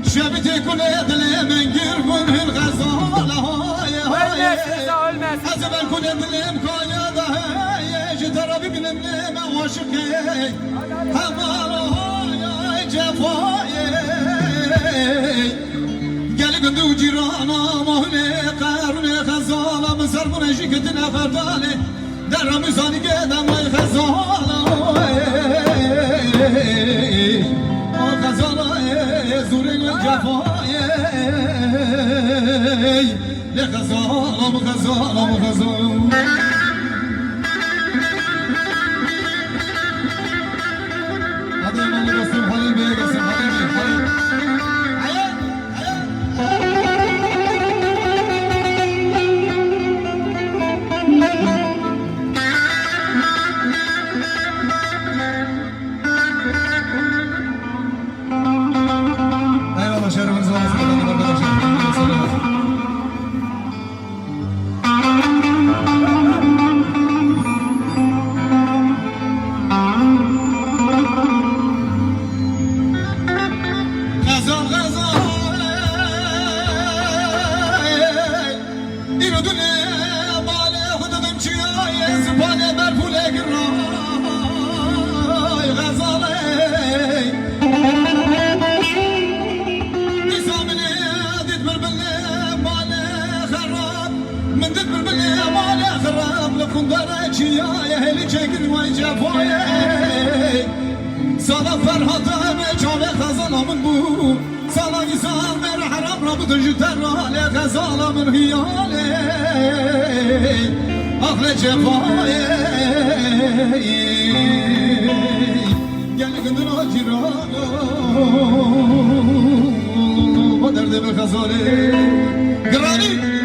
شبتي كل يدلي من قرب الغزالة ölmez. أزبل كل يدلي مكايا ضهي جدر بابن مليم وشقي همارا يا جفاي قال قدو جيرانا مهني قارني غزالة مصر من شكتنا فرداني در رمزاني قدم غزالة غزالة زورين الجفاي لغزالة غزالة غزالة هذا من الرسول حبيبي قسم حبيبي Sana ferhatım çave kazanamın bu Sana insan ver haram rabıdın jüterrale Kazalamın hiyale Ahle cefaye Gel gönül acirana O derdimi kazale Grani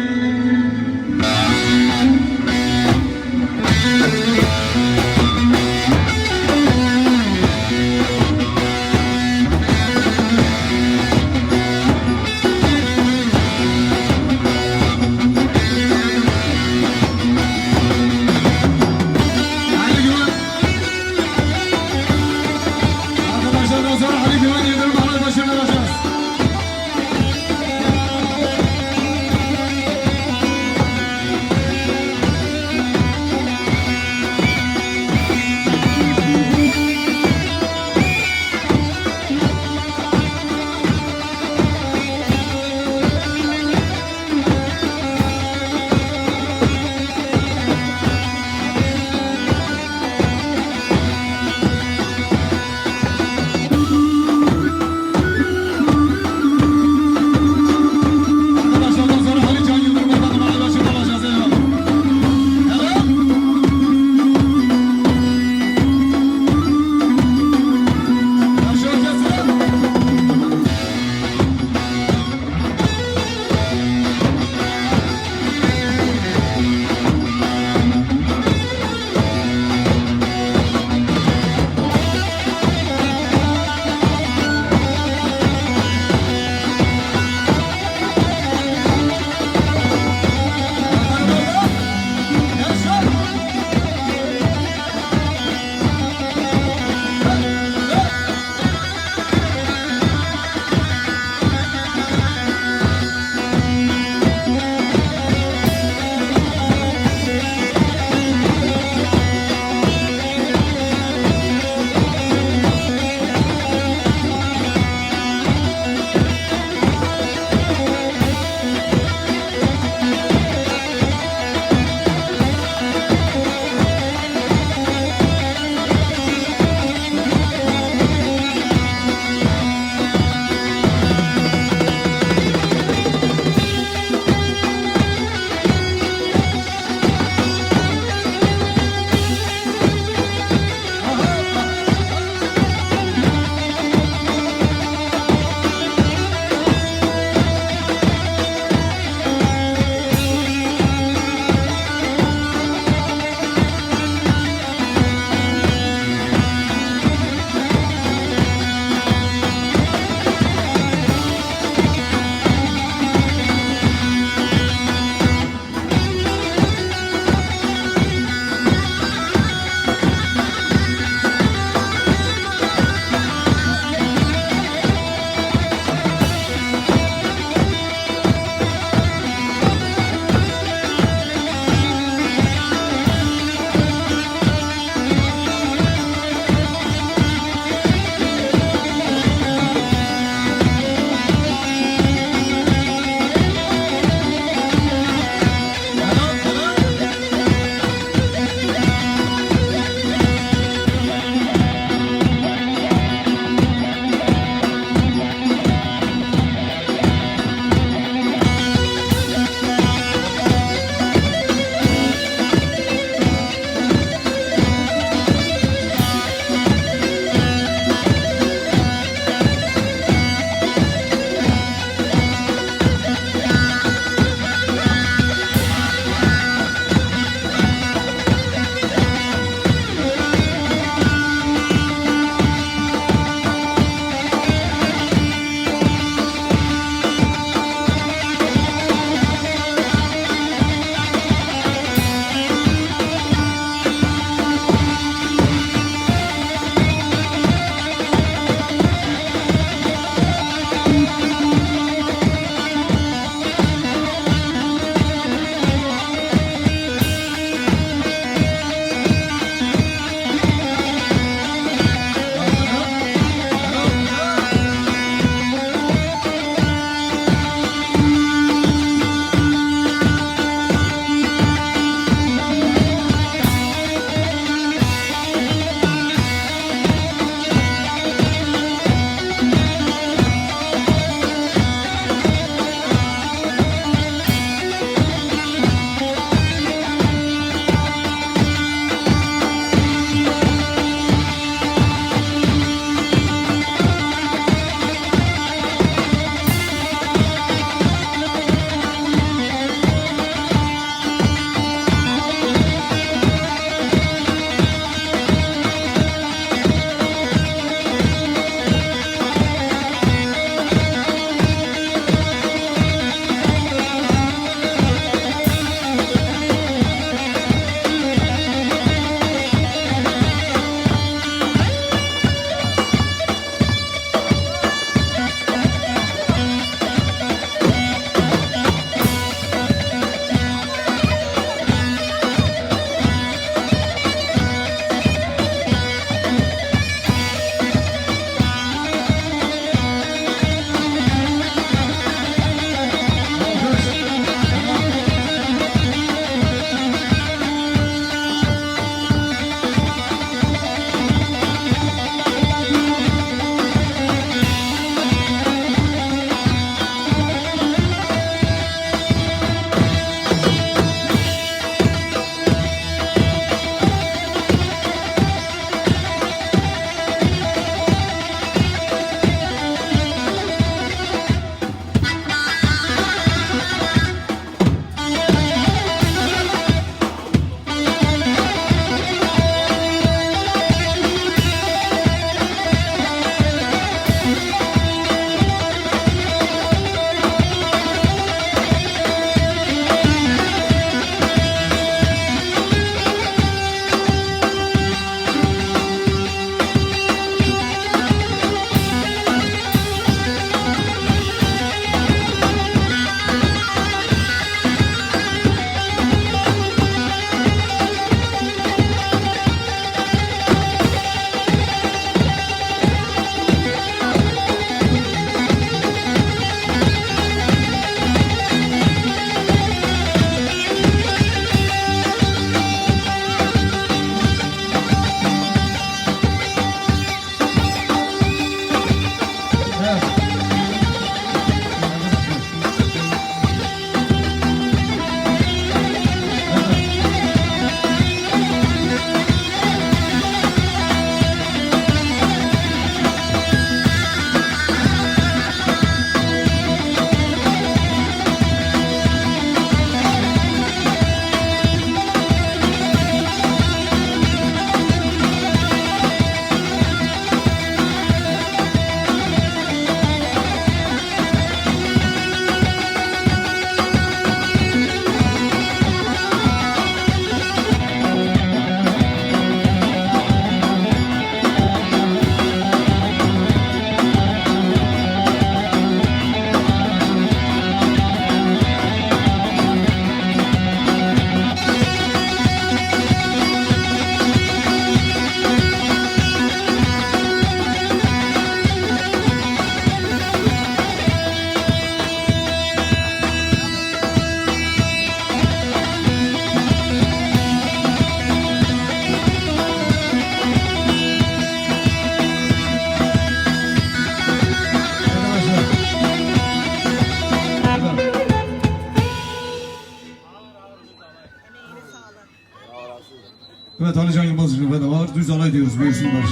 Evet, Ali Can Yılmaz Rıfı da var. Düz alay diyoruz, buyursunlar.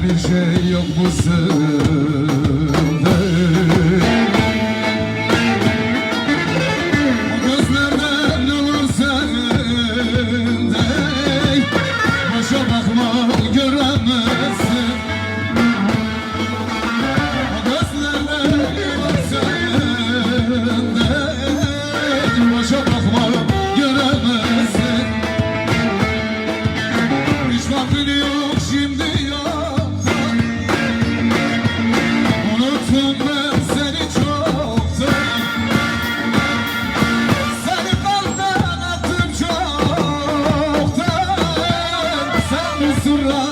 Bir şey yok bu sende. O gözlerden olur sende. Başa bakma göremezsin. O gözlerden olur sende. Başa bakma göremezsin. Hiç vaktin yok şimdi. Seni kalpten attım çoktan. Sen bu sırra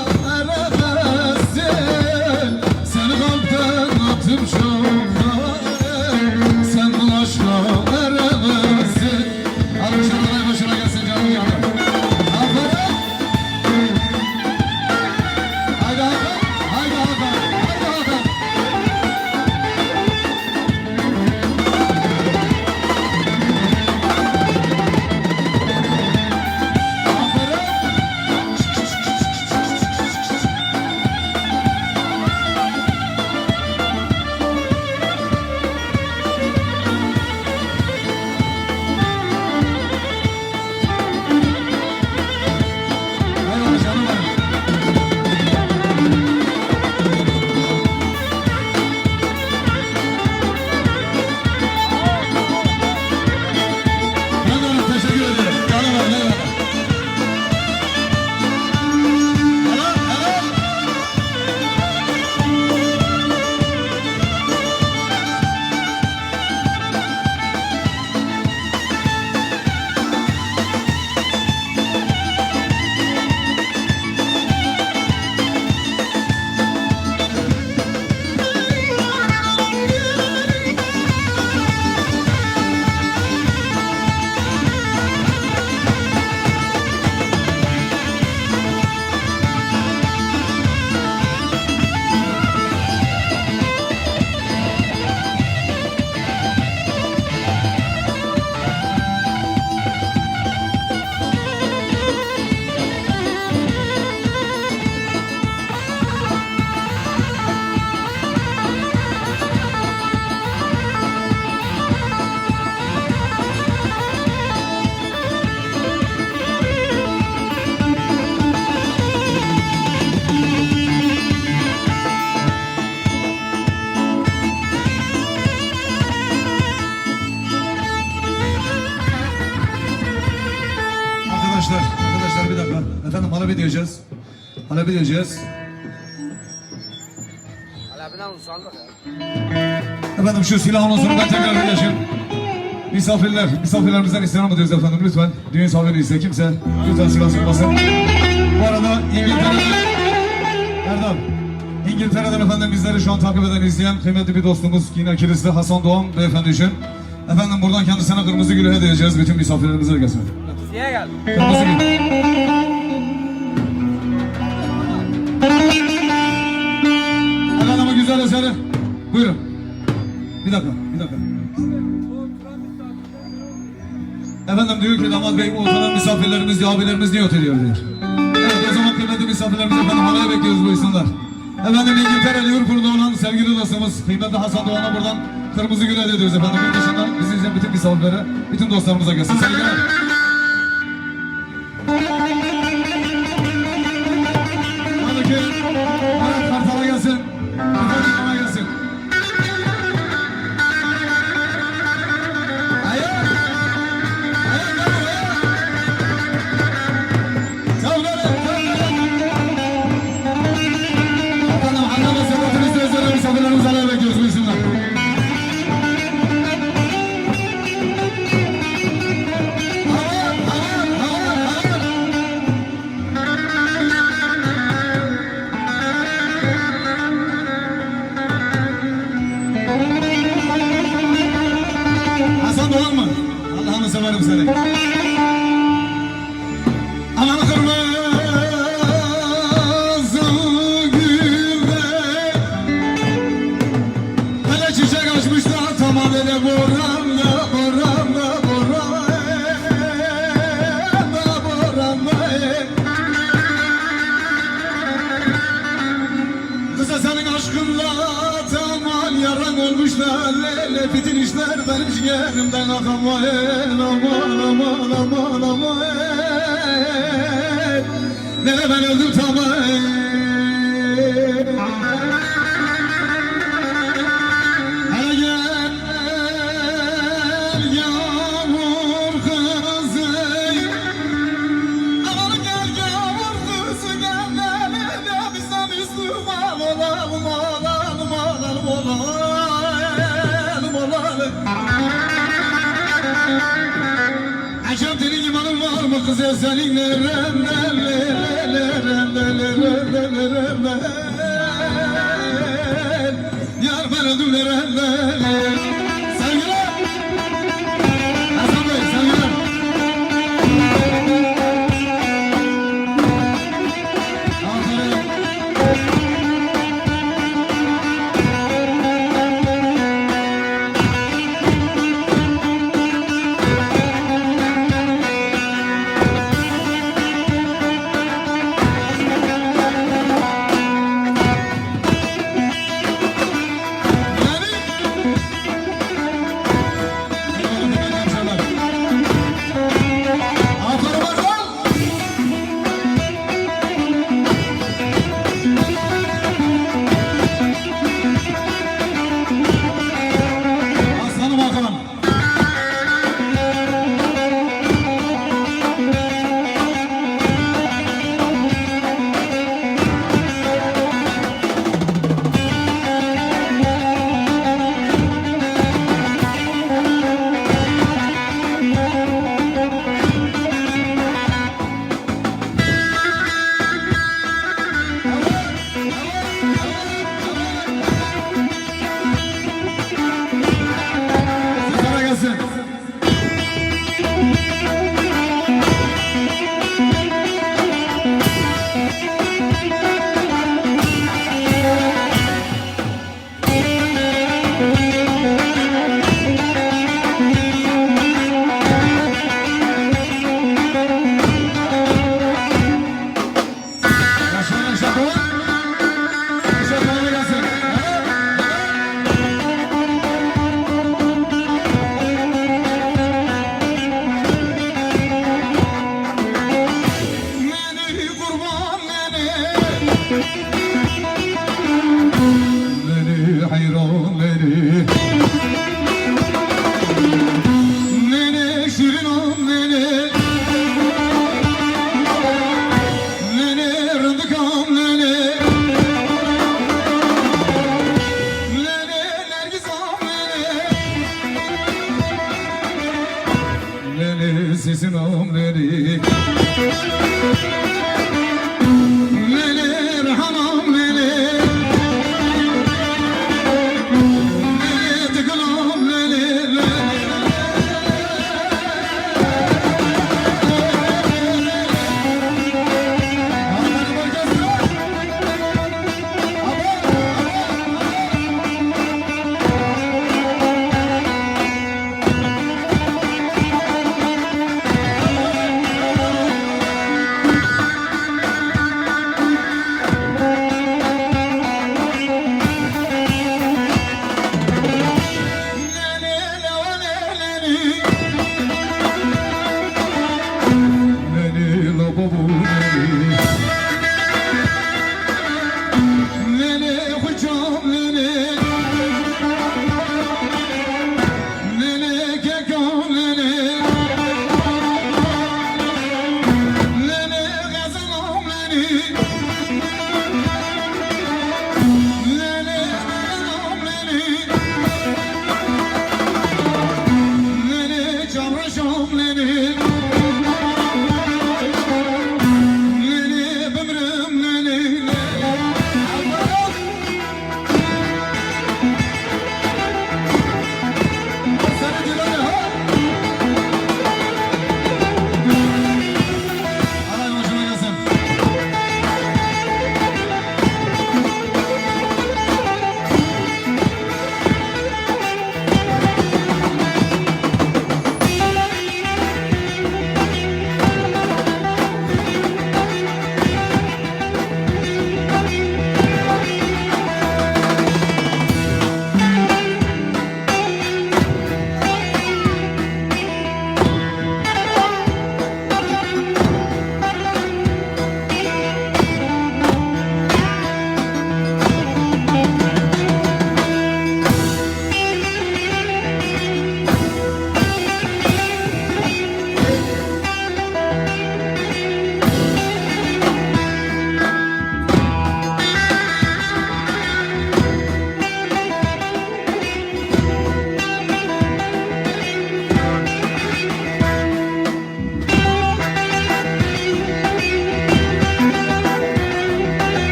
Halep'i diyeceğiz. Halep'den usandık ya. Efendim şu silahın olsun ben tekrar paylaşayım. Misafirlerimizden istirham ediyoruz efendim lütfen. Düğün sahibi ise kimse lütfen silah sıkmasın. Bu arada İngiltere'den efendim bizleri şu an takip eden, izleyen kıymetli bir dostumuz yine Kilisli Hasan Doğan beyefendi için. Efendim buradan kendisine kırmızı gülü hediye edeceğiz bütün misafirlerimize gelsin. Niye geldin? Kırmızı gül. Efendim o güzel eseri. Buyurun. Bir dakika. Efendim diyor ki damat bey oturan misafirlerimiz, abilerimiz niye oturuyor diyor. Evet o zaman kıymetli misafirlerimiz efendim halaya bekliyoruz bu insanlar. Efendim İngiltere Liverpool'da olan sevgili dostumuz kıymetli Hasan Doğan'a buradan kırmızı gül hediye ediyoruz efendim. Yurt dışından bizi izleyen bütün misafirlere, bütün dostlarımıza gelsin. Sevgiler. Hadi ki Murat Kartal'a gelsin. Murat Kartal'a gelsin. Misafirlerimizi alaya bekliyoruz buyursunlar. Hasan Doğan mı? Allah'ını severim seni. Aman kırmızı tamam ele boranda kıza senin aşkınla tamam yaran olmuşlar lele bitin işler benim ciğerimden aman lele ben öldüm tamam. Acaba senin imanın var mı kız ya senin yar ben öldüm sevgiler Hasan Bey sevgiler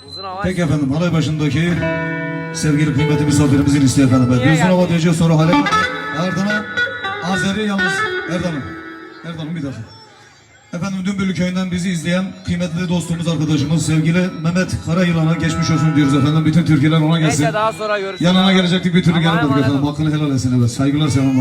Uzun hava. Peki efendim, halay başındaki sevgili kıymetli misafirimizin isteği efendim. Niye Bir uzun geldin? hava diyeceğiz, sonra halay. Ardından Azeri yalnız Erdal'ım. Erdal'ım bir dakika. Efendim Dümbüllü köyünden bizi izleyen kıymetli dostumuz, arkadaşımız sevgili Mehmet Karayılan'a geçmiş olsun diyoruz efendim. Bütün Türkiye'ler ona gelsin. Neyse daha sonra görüşürüz. Yanına gelecektik, bir türlü Allah'a gelmedik emanet efendim. olun. Hakkını helal etsin evet. Saygılar, selamlar.